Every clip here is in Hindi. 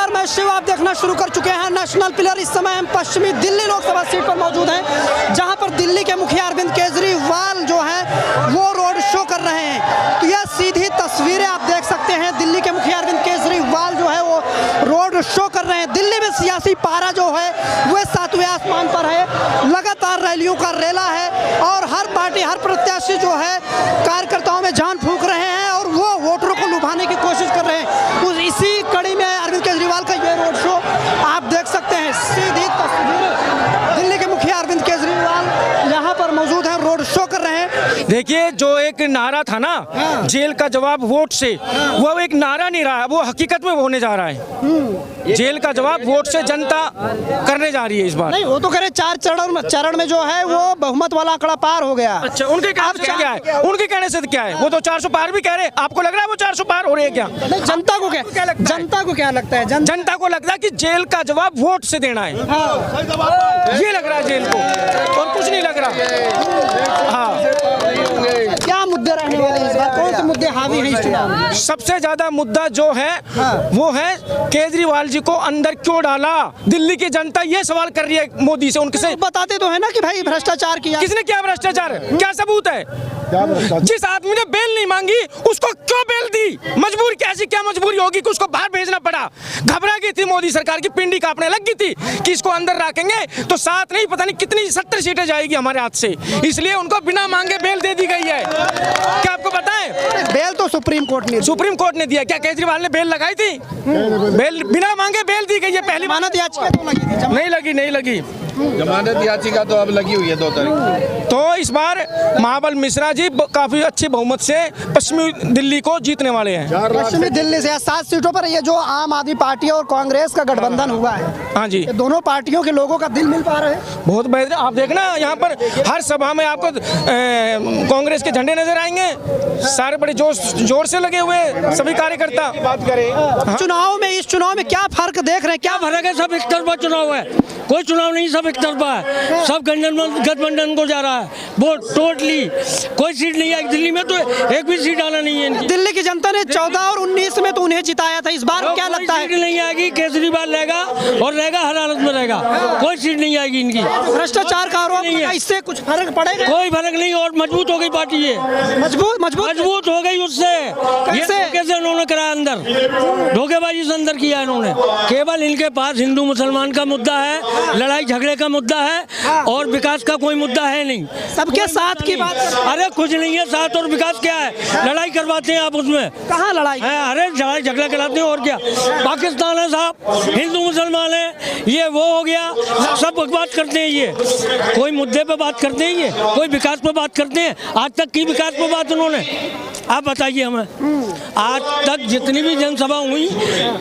नमस्कार, मैं शिव। आप देखना शुरू कर चुके हैं नेशनल पिलर। इस समय हम पश्चिमी दिल्ली लोकसभा सीट पर मौजूद हैं, जहां पर दिल्ली के मुखिया अरविंद केजरीवाल जो हैं वो रोड शो कर रहे हैं। तो यह सीधी तस्वीरें आप देख सकते हैं, दिल्ली के मुखिया अरविंद केजरीवाल जो है वो रोड शो कर रहे हैं। दिल्ली में सियासी पारा जो है वह 7वें आसमान पर है। लगातार रैलियों का रेला है और हर पार्टी, हर प्रत्याशी जो है कार्यकर्ताओं में जान फूंक रहे हैं और वो वोटरों को लुभाने की कोशिश कर रहे हैं। उस इसी कड़ी में अरविंद केजरीवाल का ये रोड शो आप देख सकते हैं। सीधी तस्वीरें, दिल्ली के मुखिया अरविंद केजरीवाल यहाँ पर मौजूद हैं, रोड शो कर रहे हैं। देखिए, जो एक नारा था ना, जेल का जवाब वोट से, वो एक नारा नहीं रहा, वो हकीकत में होने जा रहा है। जेल का जवाब वोट से जनता करने जा रही है इस बार। नहीं, वो तो कह रहे 4 चरण में जो है वो बहुमत वाला आंकड़ा पार हो गया। अच्छा, उनके कहने से क्या है? उनके कहने से क्या है? वो तो 400 पार भी कह रहे हैं। आपको लग रहा है वो 400 पार हो रहे हैं क्या? नहीं, जनता को क्या लगता है? जनता को क्या लगता है? जनता को लगता है कि जेल का जवाब वोट से देना है। ये लग रहा है जेल को, और कुछ नहीं लग रहा। हाँ, क्या मुद्दे रहने वाले हैं इस बार? कौन से मुद्दे हावी हैं इस चुनाव में? सबसे ज्यादा मुद्दा जो है वो है केजरीवाल जी को अंदर क्यों डाला। दिल्ली की जनता ये सवाल कर रही है मोदी से। उनके से बताते तो है ना कि भाई भ्रष्टाचार किया। किसने किया भ्रष्टाचार? क्या सबूत है? जिस आदमी ने बेल नहीं मांगी उसको क्यों बेल दी? मजबूरी कैसी, क्या मजबूरी होगी कि उसको बाहर भेजना पड़ा? घबरा गई थी मोदी सरकार की, पिंडी कांपने लग गई थी कि इसको अंदर रखेंगे तो 7 नहीं पता नहीं कितनी 70 सीटें जाएगी हमारे हाथ से। इसलिए उनको बिना मांगे बेल दे दी गई है। क्या आपको पता है? बेल तो सुप्रीम कोर्ट ने दिया। क्या केजरीवाल ने बेल लगाई थी? बेल बिना मांगे बेल दी गई है। पहली जमानत याचिका तो लगी थी। नहीं लगी। जमानत याचिका तो अब लगी हुई है 2 तारीख। तो इस बार महाबल मिश्रा जी काफी अच्छे बहुमत से पश्चिमी दिल्ली को जीतने वाले हैं। पश्चिमी दिल्ली से 7 सीटों पर ये जो आम आदमी पार्टी और कांग्रेस का गठबंधन हुआ है, हाँ जी, दोनों पार्टियों के लोगों का दिल मिल पा रहे हैं। बहुत बेहतर। आप देखना यहाँ पर हर सभा में आपको कांग्रेस के झंडे नजर आएंगे। सारे बड़े जोर से लगे हुए सभी कार्यकर्ता। बात करें चुनाव में, इस चुनाव में क्या फर्क देख रहे हैं? क्या फर्क है? सब एक तरफा चुनाव है, कोई चुनाव नहीं, सब एक तरफा है। सब गठबंधन को जा रहा है वो टोटली। कोई सीट नहीं आई दिल्ली में, तो एक भी सीट आना नहीं है इनकी। दिल्ली की जनता ने 14 और 19 में तो उन्हें जिताया था। इस बार क्या लगता है? सीट नहीं आएगी। केजरीवाल रहेगा और रहेगा, हर हालत में रहेगा। कोई सीट नहीं आएगी इनकी। भ्रष्टाचार का आरोप नहीं है, इससे कुछ फर्क पड़ेगा? कोई फर्क नहीं। और मजबूत हो गई पार्टी ये, मजबूत हो गई उससे। कैसे उन्होंने कराया अंदर, धोखेबाजी से अंदर किया इन्होंने। केवल इनके पास हिंदू मुसलमान का मुद्दा है, लड़ाई झगड़े का मुद्दा है और विकास का कोई मुद्दा है नहीं। सबके साथ की बात। अरे कुछ नहीं है साथ, और विकास क्या है? लड़ाई करवाते हैं आप उसमें। कहाँ लड़ाई? अरे लड़ाई झगड़ा कराते हैं और क्या। पाकिस्तान है साहब, हिंदू मुसलमान है, ये वो हो गया, सब बात करते हैं। ये कोई मुद्दे पे बात करते हैं? ये कोई विकास पे बात करते हैं? आज तक की विकास पे बात उन्होंने? आप बताइए हमें, आज तक जितनी भी जनसभा हुई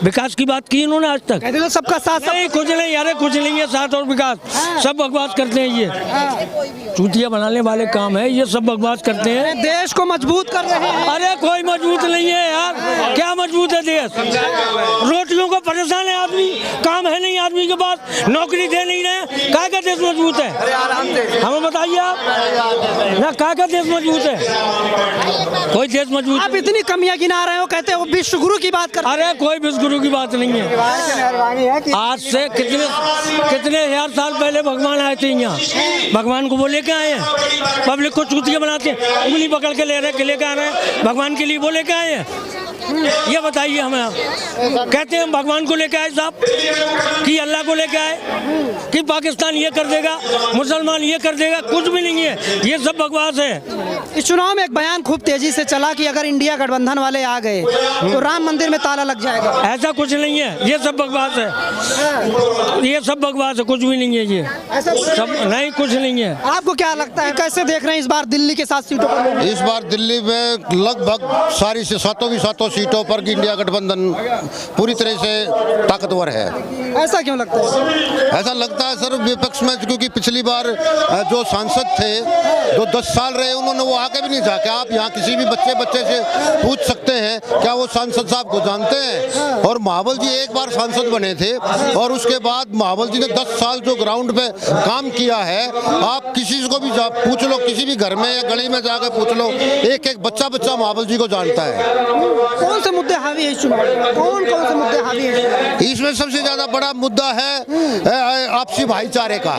विकास की बात की इन्होंने आज तक? तो सबका साथ नहीं, कुछ नहीं। अरे कुछ नहीं है साथ और विकास, सब बकवास करते हैं। ये चूतिया बनाने वाले काम है, ये सब बकवास करते हैं। देश को मजबूत कर रहे हैं। अरे कोई मजबूत नहीं है यार, क्या मजबूत है देश? रोटियों को परेशान है आदमी, काम है नहीं आदमी के पास, नौकरी दे नहीं रहे। क्या का देश मजबूत है? हमें बताइए आप ना, क्या का देश मजबूत है? कोई देश मजबूत? आप इतनी कमियां गिना रहे हो, कहते हो विश्व गुरु की बात कर। अरे कोई विश्व गुरु की बात नहीं है। आज से कितने हजार साल पहले भगवान आए थे यहाँ। भगवान को वो लेके आए हैं, पब्लिक को चूतिया बनाते हैं, उंगली पकड़ के लेके आ रहे हैं। भगवान के लिए वो लेके आए हैं? ये बताइए हमें आप। कहते हैं हम भगवान को लेके आए साहब, कि अल्लाह को लेके आए, कि पाकिस्तान ये कर देगा, मुसलमान ये कर देगा? कुछ भी नहीं है, ये सब बकवास है। इस चुनाव में एक बयान खूब तेजी से चला कि अगर इंडिया गठबंधन वाले आ गए तो राम मंदिर में ताला लग जाएगा। ऐसा कुछ नहीं है, ये सब बकवास है। ये सब बकवास है, कुछ भी नहीं है। ये सब नहीं, कुछ नहीं है। आपको क्या लगता है, कैसे देख रहे हैं इस बार दिल्ली के 7 सीटों पर? इस बार दिल्ली में लगभग सारी से 7 सीटों पर इंडिया गठबंधन पूरी तरह से ताकतवर है। ऐसा क्यों लगता है? ऐसा लगता है सर विपक्ष में, क्योंकि पिछली बार जो सांसद थे जो 10 साल रहे उन्होंने वो आके भी नहीं था। क्या आप यहाँ किसी भी बच्चे से पूछ सकते हैं क्या वो सांसद साहब को जानते हैं? और महाबल जी एक बार सांसद बने थे और उसके बाद महाबल जी ने 10 साल जो ग्राउंड पे काम किया है, आप किसी को भी पूछ लो, किसी भी घर में या गली में जाकर पूछ लो, एक एक बच्चा महाबल जी को जानता है। कौन से मुद्दे हावी है इस चुनाव में? कौन से मुद्दे हावी है? इसमें सबसे ज्यादा बड़ा मुद्दा है आपसी भाईचारे का।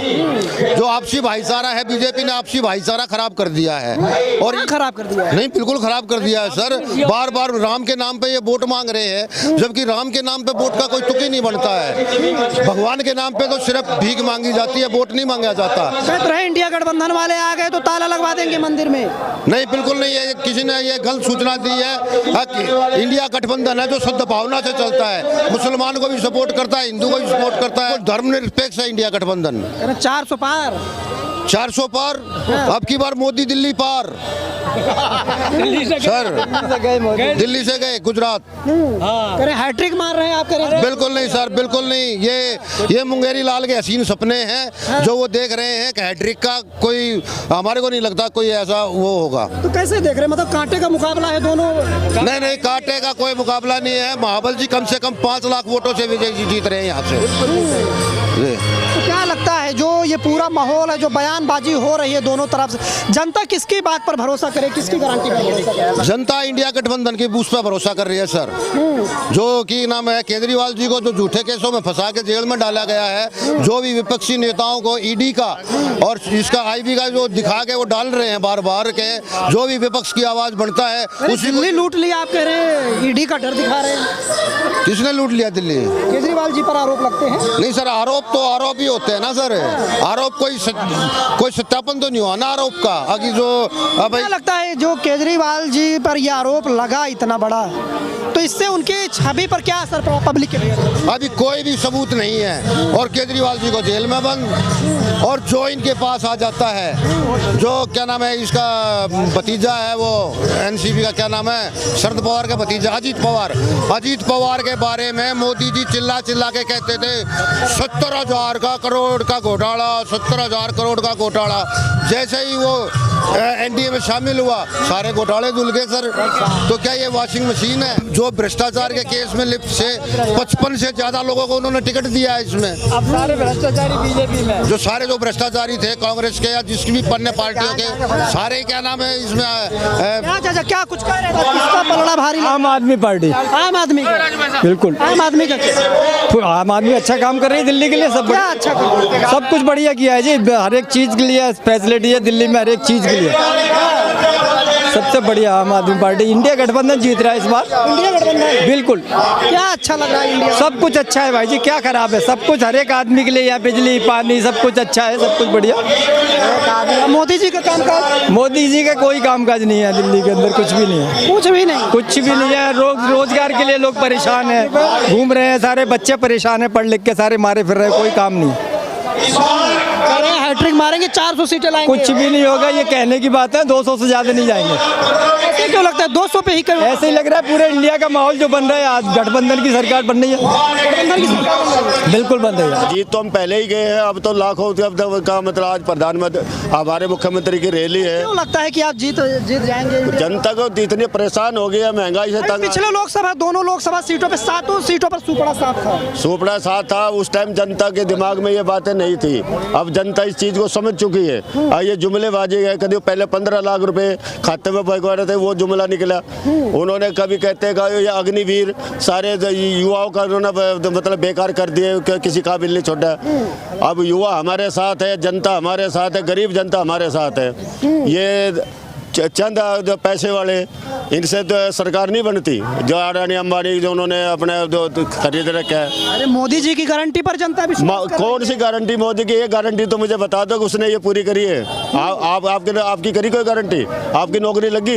जो आपसी भाईचारा है, बीजेपी ने आपसी भाईचारा खराब कर दिया है। और खराब कर दिया है? नहीं, बिल्कुल खराब कर दिया है सर। बार बार राम के नाम पे ये वोट मांग रहे हैं, जबकि राम के नाम पे वोट का कोई तुक ही नहीं बनता है। भगवान के नाम पे तो सिर्फ भीख मांगी जाती है, वोट नहीं मांगा जाता। कहते रहे इंडिया गठबंधन वाले आ गए तो ताला लगवा देंगे मंदिर में। नहीं, बिल्कुल नहीं है। किसी ने ये गलत सूचना दी है कि इंडिया गठबंधन है जो सद्भावना से चलता है, मुसलमान को भी सपोर्ट करता है, हिंदू को भी सपोर्ट करता है, धर्मनिरपेक्ष है इंडिया गठबंधन। 400 पार 400 पार। अब की बार मोदी दिल्ली पार सर, दिल्ली से गए गुजरात। करे हैट्रिक मार रहे हैं आप? करें बिल्कुल नहीं सर, बिल्कुल नहीं। ये मुंगेरी लाल के हसीन सपने हैं जो वो देख रहे हैं कि हैट्रिक का कोई, हमारे को नहीं लगता कोई ऐसा वो होगा। तो कैसे देख रहे हैं? मतलब कांटे का मुकाबला है दोनों? नहीं, कांटे का कोई मुकाबला नहीं है। महाबल जी कम से कम 5 लाख वोटों से विजय जी जीत रहे हैं यहाँ से। तो क्या लगता है जो ये पूरा माहौल है, जो बयानबाजी हो रही है दोनों तरफ से, जनता किसकी बात पर भरोसा करे, किसकी गारंटी पर भरोसा करे? जनता इंडिया गठबंधन की बूस पर भरोसा कर रही है सर। जो कि नाम है केजरीवाल जी को जो झूठे केसों में फंसा के जेल में डाला गया है, जो भी विपक्षी नेताओं को ईडी का और इसका आईबी का जो दिखा के वो डाल रहे हैं बार बार के, जो भी विपक्ष की आवाज बढ़ता है उसी दिल्ली लूट लिया आप कह रहे हैं, ईडी का डर दिखा रहे हैं। किसने लूट लिया दिल्ली? केजरीवाल जी पर आरोप लगते हैं। नहीं सर, आरोप तो आरोप ही होते हैं ना सर। आरोप कोई सत्यापन तो नहीं हुआ ना आरोप का। अभी जो अब क्या लगता है जो केजरीवाल जी पर यह आरोप लगा इतना बड़ा, तो इससे उनकी छवि पर क्या असर पड़ा पब्लिक के? अभी कोई भी सबूत नहीं है और केजरीवाल जी को जेल में बंद, और जो इनके पास आ जाता है, जो क्या नाम है इसका भतीजा है, वो एनसीपी का क्या नाम है, शरद पवार का भतीजा अजीत पवार के बारे में मोदी जी चिल्ला के कहते थे 70,000 करोड़ का घोटाला, 70,000 करोड़ का घोटाला। जैसे ही वो एनडीए में शामिल हुआ सारे घोटाले धुल गए सर। तो क्या ये वॉशिंग मशीन है? जो भ्रष्टाचार के केस में लिप्त से 55 से ज्यादा लोगों को उन्होंने टिकट दिया है इसमें। अब सारे भ्रष्टाचारी बीजेपी में, जो सारे जो भ्रष्टाचारी थे कांग्रेस के या जिसकी भी अन्य पार्टियों के, सारे क्या नाम है इसमें क्या कुछ कह रहे थे? किसका पलड़ा भारी? आम आदमी पार्टी। आम आदमी का? बिल्कुल आम आदमी का क्या? आम आदमी अच्छा काम कर रही है दिल्ली के लिए। सब क्या अच्छा कर? सब कुछ बढ़िया किया है जी, हर एक चीज़ के लिए फैसिलिटी है दिल्ली में, हर एक चीज़ के लिए सबसे बढ़िया आम आदमी पार्टी। इंडिया गठबंधन जीत रहा है इस बार। इंडिया गठबंधन बिल्कुल। क्या अच्छा लग रहा है इंडिया? सब कुछ अच्छा है भाई जी, क्या खराब है? सब कुछ हर एक आदमी के लिए, यहाँ बिजली पानी सब कुछ अच्छा है, सब कुछ बढ़िया। मोदी जी का कामकाज? मोदी जी का कोई कामकाज नहीं है दिल्ली के अंदर, कुछ भी नहीं है। कुछ भी नहीं? कुछ भी नहीं है। रोजगार के लिए लोग परेशान हैं, घूम रहे हैं, सारे बच्चे परेशान हैं, पढ़ लिख के सारे मारे फिर रहे हैं, कोई काम नहीं। हैट्रिक मारेंगे, 400 सीटें लाएंगे? कुछ भी नहीं होगा, ये कहने की बात है। 200 से ज्यादा नहीं जाएंगे। ऐसे क्यों लगता है 200 पे ही करो? ऐसे ही लग रहा है पूरे इंडिया का माहौल जो बन रहा है, आज गठबंधन की सरकार बन रही है। गठबंधन की सरकार बिल्कुल बन रही है। जीत तो हम पहले ही गए हैं, अब तो लाखों का मतलब आज प्रधानमंत्री हमारे मुख्यमंत्री की रैली है। क्यों लगता है कि आप जीत जाएंगे? जनता को इतनी परेशान हो गई है, महंगाई से तंग। पिछले लोकसभा दोनों लोकसभा सीटों पे 7 सीटों पर सुपड़ा साथ था। सुपड़ा साथ था, उस टाइम जनता के दिमाग में ये बातें नहीं थी। अब जनता इस चीज को समझ चुकी है। ये जुमलेबाजी है, कभी पहले 15 लाख रुपए खाते में पहुंचा रहे थे, वो जुमला निकला। उन्होंने कभी कहते ये अग्निवीर सारे युवाओं का उन्होंने मतलब बेकार कर दिए, किसी काबिल नहीं छोड़ा। अब युवा हमारे साथ है, जनता हमारे साथ है, गरीब जनता हमारे साथ है। ये चंद पैसे वाले, इनसे तो सरकार नहीं बनती। जो अडानी अंबानी जो उन्होंने अपने जो खरीद रखा है। अरे मोदी जी की गारंटी पर जनता भी कौन सी गारंटी मोदी की? ये गारंटी तो मुझे बता दो कि उसने ये पूरी करी है। आपकी करी कोई गारंटी? आपकी नौकरी लगी?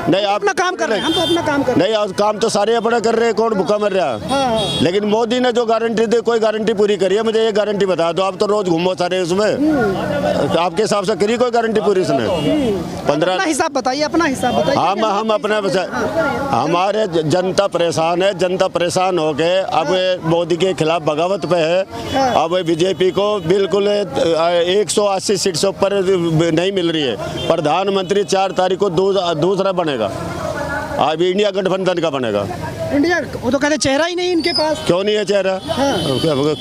नहीं, आप अपना काम कर रहे हैं। हम तो अपना काम कर रहे हैं। नहीं, काम तो सारे अपना कर रहे हैं, कौन भूखा मर रहा है? लेकिन मोदी ने जो गारंटी दी, कोई गारंटी पूरी करी है? मुझे ये गारंटी बता दो। आप तो रोज घूमो सारे उसमें आपके हिसाब से करी कोई गारंटी पूरी इसने? 15 अपना हिसाब बताइए, अपना हिसाब बताइए। हम अपने हमारे जनता परेशान है, जनता परेशान हो गए। अब मोदी के खिलाफ बगावत पे है। अब बीजेपी को बिल्कुल 180 सीट से ऊपर नहीं मिल रही है। प्रधानमंत्री 4 तारीख को दूसरा बनेगा, अब इंडिया गठबंधन का बनेगा। इंडिया, वो तो कहते चेहरा ही नहीं इनके पास। क्यों नहीं है चेहरा?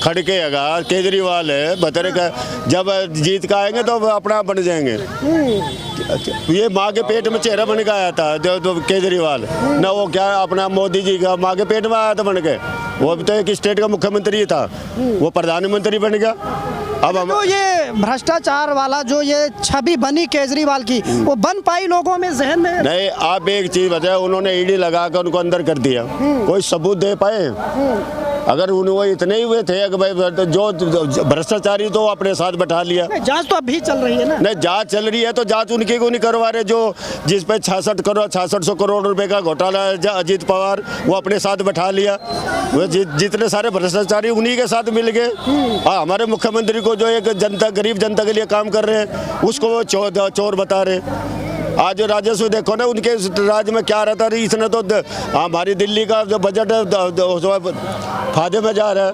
खड़के अगर केजरीवाल है बतरे का, जब जीत का आएंगे तो अपना बन जाएंगे। ये माँ के पेट में चेहरा बन के आया था जो केजरीवाल ना, वो क्या अपना मोदी जी का माँ के पेट में आया था बन के। वो भी तो एक स्टेट का मुख्यमंत्री था, वो प्रधानमंत्री बन गया। अब हम तो ये भ्रष्टाचार वाला जो ये छवि बनी केजरीवाल की, वो बन पाई लोगों में जहन में? नहीं, आप एक चीज बताए, उन्होंने ईडी लगा कर उनको अंदर कर दिया, कोई सबूत दे पाए? अगर वो इतने ही हुए थे कि भाई जो भ्रष्टाचारी तो अपने साथ बैठा लिया। जांच तो अभी चल रही है ना? नहीं, जांच चल रही है तो जांच उनकी को नहीं करवा रहे, जो जिस पे 6600 करोड़ रुपए का घोटाला है अजीत पवार, वो अपने साथ बैठा लिया। वो जितने सारे भ्रष्टाचारी उन्हीं के साथ मिल गए। हमारे मुख्यमंत्री को जो एक जनता, गरीब जनता के लिए काम कर रहे हैं, उसको वो चोर बता रहे। आज राजस्व देखो ना, उनके राज्य में क्या रहता है। इसने तो हमारी दिल्ली का जो बजट फायदे में जा रहा है।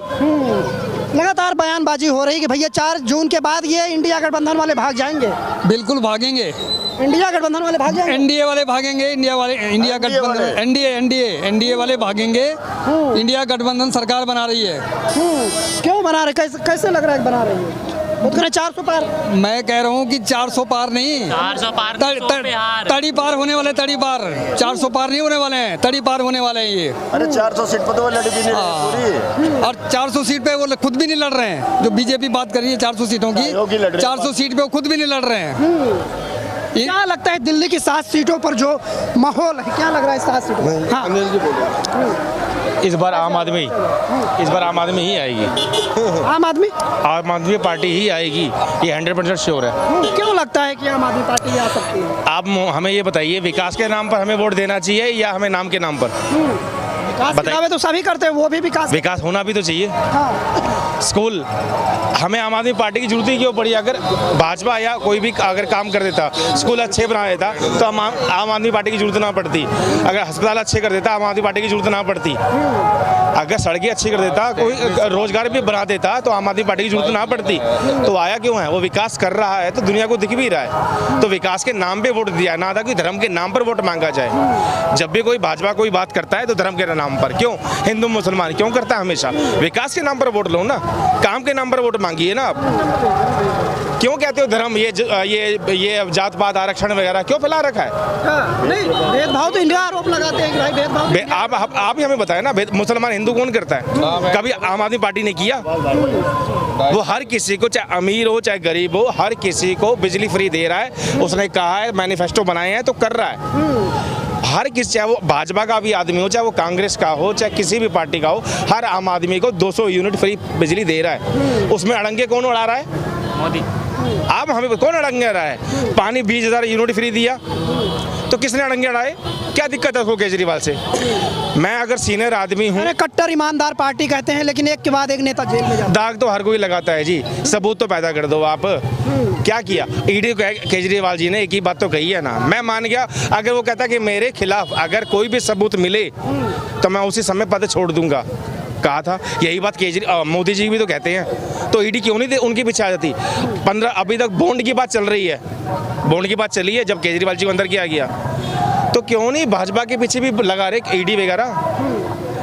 लगातार बयानबाजी हो रही कि भैया 4 जून के बाद ये इंडिया गठबंधन वाले भाग जाएंगे। बिल्कुल भागेंगे, इंडिया गठबंधन वाले भाग जाएंगे। एनडीए वाले भागेंगे, इंडिया गठबंधन, एनडीए वाले भागेंगे। इंडिया गठबंधन सरकार बना रही है। क्यों बना रहे? कैसे लग रहा है बना रही है? 400 पार। मैं कह रहा हूँ कि 400 पार नहीं, 400 पार तड़ी पार होने वाले, तड़ी पार। 400 पार नहीं होने वाले हैं, तड़ी पार होने वाले हैं ये। अरे 400 सीट पर तो वो लड़ भी नहीं पूरी। और 400 सीट पे वो खुद भी नहीं लड़ रहे हैं। जो बीजेपी बात कर रही है 400 सीटों की, 400 सीट पे वो खुद भी नहीं लड़ रहे हैं। क्या लगता है दिल्ली की 7 सीटों पर जो माहौल है, क्या लग रहा है 7 सीटों पर? हाँ। इस बार आम आदमी ही आएगी। आम आदमी पार्टी ही आएगी, ये 100% श्योर है। क्यों लगता है कि आम आदमी पार्टी आ सकती है? आप हमें ये बताइए, विकास के नाम पर हमें वोट देना चाहिए या हमें नाम के नाम पर? विकास के दावे तो सभी करते हैं, वो भी विकास होना भी तो चाहिए। हाँ। स्कूल, हमें आम आदमी पार्टी की जरूरत ही क्यों पड़ी? अगर भाजपा या कोई भी अगर काम कर देता, स्कूल अच्छे बना देता, तो आम आदमी पार्टी की जरूरत ना पड़ती। अगर अस्पताल अच्छे कर देता, आम आदमी पार्टी की जरूरत ना पड़ती। अगर सड़कें अच्छी कर देता, कोई रोजगार भी बना देता, तो आम आदमी पार्टी की जरूरत ना पड़ती। तो आया क्यों है? वो विकास कर रहा है तो दुनिया को दिख भी रहा है। तो विकास के नाम पे वोट दिया, ना था कि धर्म के नाम पर वोट मांगा जाए। जब भी कोई भाजपा कोई बात करता है तो धर्म के नाम पर, क्यों हिंदू मुसलमान क्यों करता है? हमेशा विकास के नाम पर वोट लो ना, काम के नाम पर वोट मांगिए ना। आप क्यों कहते हो धर्म, ये जात पात आरक्षण वगैरह क्यों फैला रखा है? नहीं, भेदभाव तो इंडिया आरोप लगाते हैं कि भाई भेदभाव। आप ही हमें बताए ना, मुसलमान हिंदू कौन करता है? कभी आम आदमी पार्टी ने किया? वो हर किसी को, चाहे अमीर हो चाहे गरीब हो, हर किसी को बिजली फ्री दे रहा है। उसने कहा है, मैनिफेस्टो बनाए हैं तो कर रहा है। हर किसी, चाहे वो भाजपा का भी आदमी हो, चाहे वो कांग्रेस का हो, चाहे किसी भी पार्टी का हो, हर आम आदमी को 200 यूनिट फ्री बिजली दे रहा है। उसमें अड़ंगे कौन उड़ा रहा है? मोदी। आप हमें कौन अड़ंगे रहा है? पानी 20,000 यूनिट फ्री दिया तो किसने अड़ंगे अड़ाए? क्या दिक्कत है उसको केजरीवाल से? मैं अगर सीनियर आदमी हूँ, कट्टर ईमानदार पार्टी कहते हैं, लेकिन एक के बाद एक नेता जेल में जाता है। दाग तो हर कोई लगाता है जी, सबूत तो पैदा कर दो आप। क्या किया ईडी केजरीवाल जी ने? एक ही बात तो कही है ना, मैं मान गया। अगर वो कहता कि मेरे खिलाफ अगर कोई भी सबूत मिले तो मैं उसी समय पद छोड़ दूंगा, कहा था। यही बात मोदी जी भी तो कहते हैं। तो ईडी क्यों नहीं उनके पीछे आ जाती? 15 अभी तक बॉन्ड की बात चल रही है, बॉन्ड की बात चली है जब केजरीवाल जी को अंदर किया गया, तो क्यों नहीं भाजपा के पीछे भी लगा रहे ईडी वगैरह?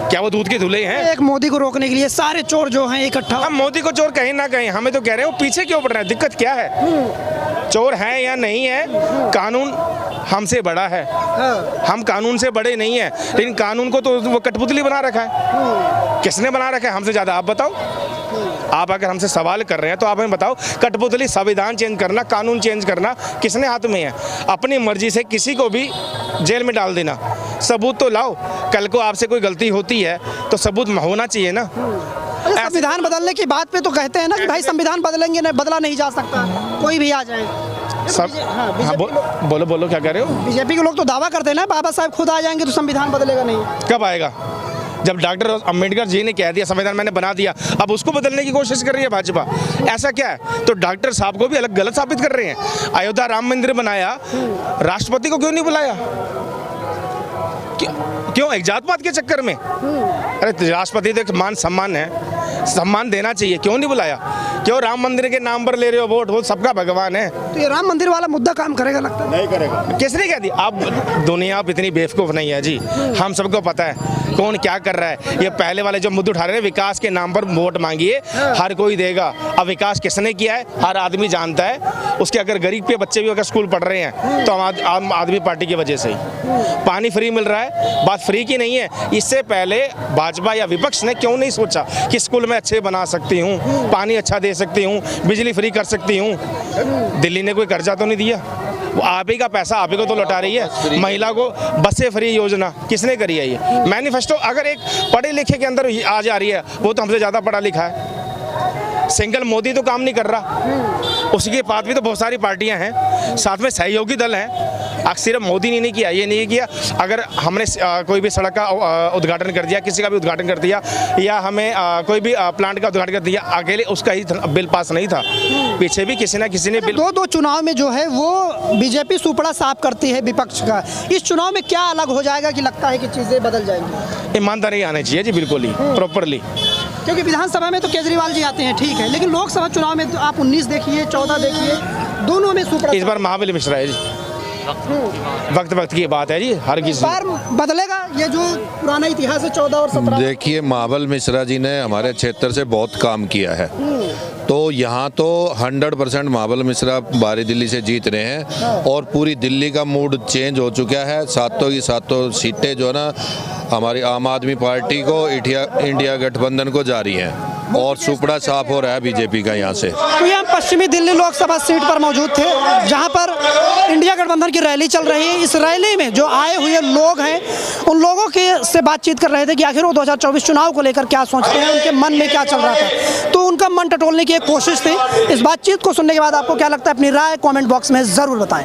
क्या वो दूध के धुले हैं? एक मोदी को रोकने के लिए सारे चोर जो हैं इकट्ठा। हम मोदी को चोर कहीं ना कहीं, हमें तो कह रहे हैं वो पीछे क्यों पड़ रहा है? दिक्कत क्या है? चोर है या नहीं है, कानून हमसे बड़ा है। हम कानून से बड़े नहीं है, लेकिन कानून को तो वो कठपुतली बना रखा है। किसने बना रखा है हमसे ज्यादा? आप बताओ। आप अगर हमसे सवाल कर रहे हैं तो आप हमें बताओ, कठपुतली संविधान चेंज करना, कानून चेंज करना किसने हाथ में है? अपनी मर्जी से किसी को भी जेल में डाल देना। सबूत तो लाओ। कल को आपसे कोई गलती होती है तो सबूत होना चाहिए ना। संविधान बदलने की बात पे तो कहते हैं ना कि भाई संविधान बदलेंगे, नहीं बदला नहीं जा सकता, कोई भी आ जाए। सब हाँ, बोलो क्या कह रहे हो? बीजेपी के लोग तो दावा करते हैं ना, बाबा साहब खुद आ जाएंगे तो संविधान बदलेगा नहीं। कब आएगा? जब डॉक्टर अंबेडकर जी ने कह दिया संविधान मैंने बना दिया, अब उसको बदलने की कोशिश कर रही है भाजपा। ऐसा क्या है? तो डॉक्टर साहब को भी अलग गलत साबित कर रहे हैं। अयोध्या राम मंदिर बनाया, राष्ट्रपति को क्यों नहीं बुलाया? क्यों? एक जात पात के चक्कर में? अरे राष्ट्रपति तो एक मान सम्मान है, सम्मान देना चाहिए, क्यों नहीं बुलाया? क्यों राम मंदिर के नाम पर ले रहे हो वोट? वो सबका भगवान है। तो ये राम मंदिर वाला मुद्दा काम करेगा लगता है? नहीं करेगा। किसने कह दिया? अब दुनिया अब इतनी बेवकूफ़ नहीं है जी, हम सबको पता है कौन क्या कर रहा है। ये पहले वाले जो मुद्दे उठा रहे हैं, विकास के नाम पर वोट मांगिए, हर कोई देगा। अब विकास किसने किया है हर आदमी जानता है। उसके अगर गरीब के बच्चे भी अगर स्कूल पढ़ रहे हैं तो आम आदमी पार्टी की वजह से ही। पानी फ्री मिल रहा है, बात फ्री की नहीं है। इससे पहले भाजपा या विपक्ष ने क्यों नहीं सोचा कि स्कूल में अच्छे बना सकती हूँ, पानी अच्छा दे सकती हूँ, बिजली फ्री कर सकती हूँ। दिल्ली ने कोई कर्जा तो नहीं दिया, वो आप ही का पैसा आप ही को तो लौटा रही है। महिला को बसें फ्री योजना किसने करी है? ये मैनिफेस्टो अगर एक पढ़े लिखे के अंदर आ जा रही है, वो तो हमसे ज़्यादा पढ़ा लिखा है। सिंगल मोदी तो काम नहीं कर रहा, उसके बाद भी तो बहुत सारी पार्टियां हैं, साथ में सहयोगी दल हैं। सिर्फ मोदी ने नहीं किया, ये नहीं किया। अगर हमने कोई भी सड़क का उद्घाटन कर दिया, किसी का भी उद्घाटन कर दिया, या हमें कोई भी प्लांट का उद्घाटन कर दिया, अकेले उसका ही बिल पास नहीं था, पीछे भी किसी ना किसी ने बिल। दो चुनाव में जो है वो बीजेपी सुपड़ा साफ करती है विपक्ष का। इस चुनाव में क्या अलग हो जाएगा कि लगता है कि चीज़ें बदल जाएंगी? ईमानदारी आनी चाहिए जी, बिल्कुल ही प्रॉपरली। क्योंकि विधानसभा में तो केजरीवाल जी आते हैं, ठीक है, लेकिन लोकसभा चुनाव में तो आप 19 देखिए, 14 देखिए, दोनों में सुपड़ा। इस बार महाबली मिश्रा है जी, वक्त की बात है जी, हर किसी बार बदलेगा ये जो पुराना इतिहास है 14 और 17। देखिए, महाबल मिश्रा जी ने हमारे क्षेत्र से बहुत काम किया है, तो यहाँ तो 100% महाबल मिश्रा बारी दिल्ली से जीत रहे हैं और पूरी दिल्ली का मूड चेंज हो चुका है। सातों की सातों सीटें जो है ना हमारी आम आदमी पार्टी को, इंडिया गठबंधन को जा रही हैं और सुपड़ा साफ हो रहा है बीजेपी का यहाँ से। तो ये हम पश्चिमी दिल्ली लोकसभा सीट पर मौजूद थे, जहाँ पर इंडिया गठबंधन की रैली चल रही है। इस रैली में जो आए हुए लोग हैं, उन लोगों के से बातचीत कर रहे थे कि आखिर वो 2024 चुनाव को लेकर क्या सोचते हैं, उनके मन में क्या चल रहा था। तो उनका मन टटोलने की एक कोशिश थी। इस बातचीत को सुनने के बाद आपको क्या लगता है, अपनी राय कमेंट बॉक्स में ज़रूर बताएं।